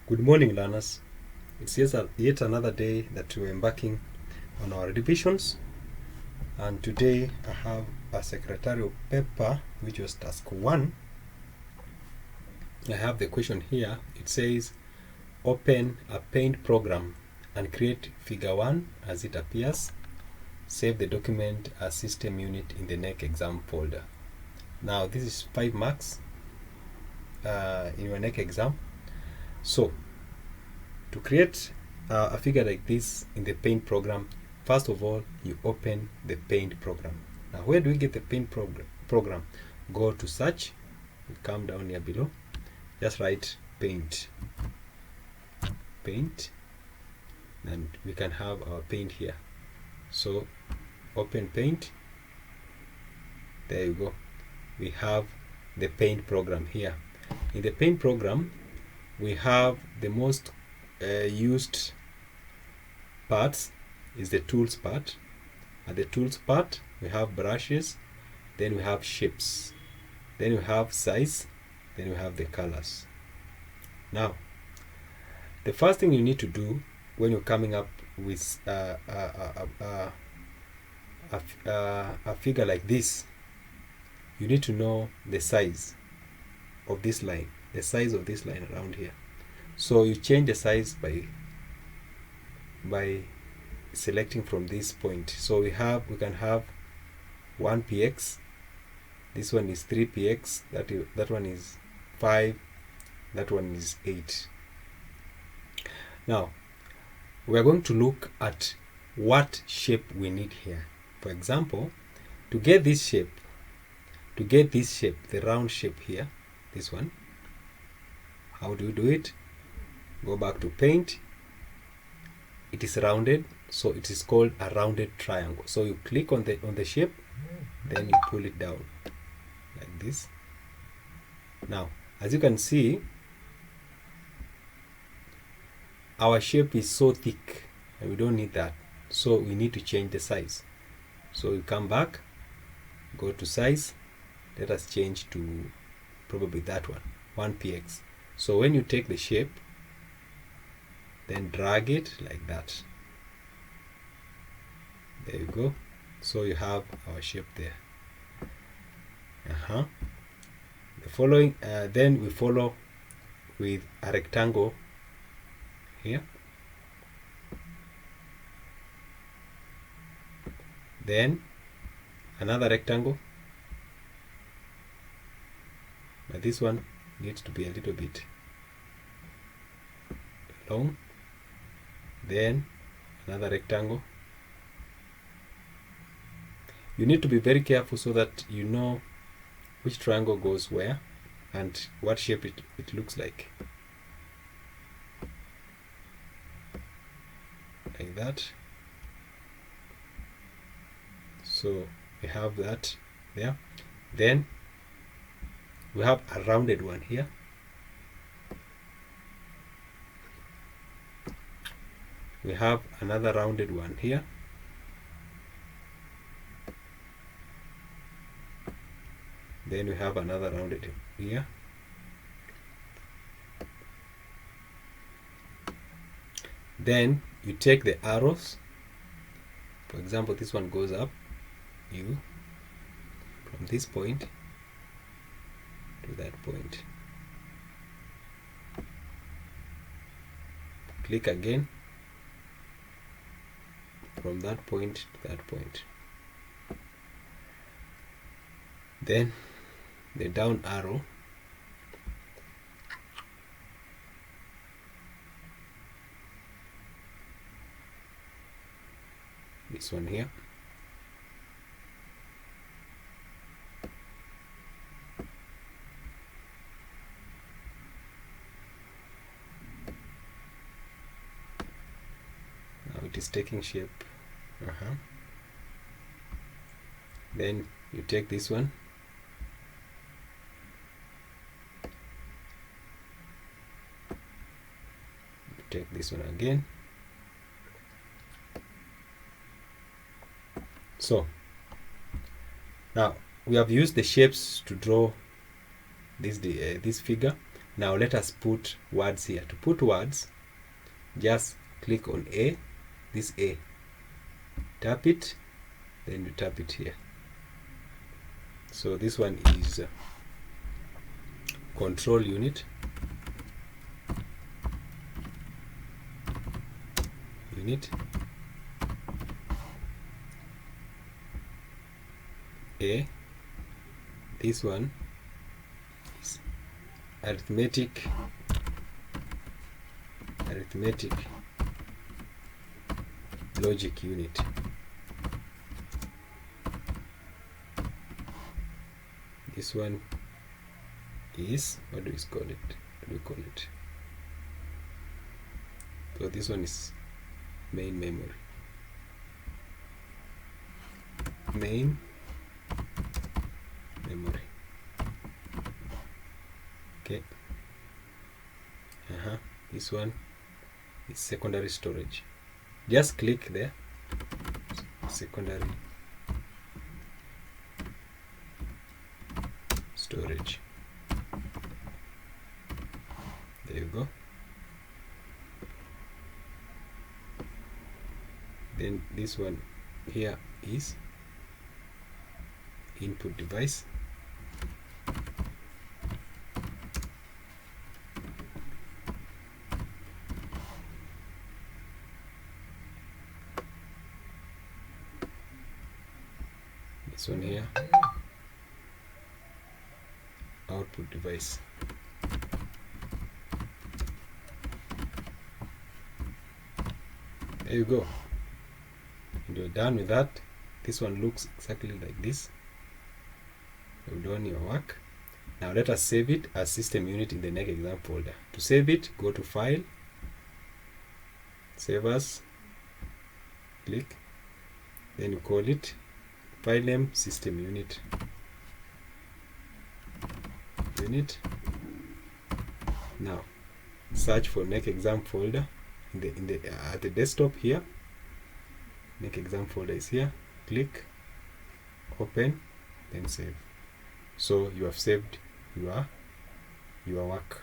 Good morning, learners. It's yet another day that we're embarking on our revisions, and today I have a secretarial paper which was task 1. I have the question here. It says open a paint program and create figure 1 as it appears. Save the document as system unit in the NEC exam folder. Now this is 5 marks in your NEC exam. So to create a figure like this in the paint program, first of all you open the paint program. Now where do we get the paint program? Go to search, come down here below, just write paint, and we can have our paint here. So open paint, there you go, we have the paint program here. In the paint program we have the most used parts is the tools part. At the tools part we have brushes, then we have shapes, then we have size, then we have the colors. Now the first thing you need to do when you're coming up with a figure like this, you need to know the size of this line, around here. So you change the size by selecting from this point. So we can have 1px, this one is 3px, that one is 5, that one is 8. Now we are going to look at what shape we need here. For example, to get this shape, the round shape here, this one, how do you do it? Go back to paint. It is rounded, so it is called a rounded triangle. So you click on the shape, then you pull it down like this. Now as you can see, our shape is so thick and we don't need that, so we need to change the size. So you come back, go to size, let us change to probably that one, 1px. So when you take the shape, then drag it like that, there you go. So you have our shape there. The following then we follow with a rectangle here, then another rectangle, but this one needs to be a little bit long, then another rectangle. You need to be very careful so that you know which triangle goes where and what shape it looks like that. So we have that there. Then we have a rounded one here. We have another rounded one here. Then we have another rounded here. Then you take the arrows. For example, this one goes up, from this point to that point. Click again from that point to that point. Then the down arrow, this one here. Now it is taking shape. Then you take this one, take this one again. So now we have used the shapes to draw this figure. Now let us put words here. To put words, just click on A, this A, tap it, then you tap it here. So this one is control unit, A. This one is arithmetic logic unit. This one is, what do we call it? So this one is main memory. Okay. This one is secondary storage. Just click there, secondary storage. There you go. Then this one here is input device. This one here, output device. There you go. And you're done with that. This one looks exactly like this. You've done your work. Now let us save it as system unit in the next exam folder. To save it, go to File, Save As, click, then you call it file name system unit. Now search for next exam folder at the desktop here. Next exam folder is here. Click, open, then save. So you have saved your work.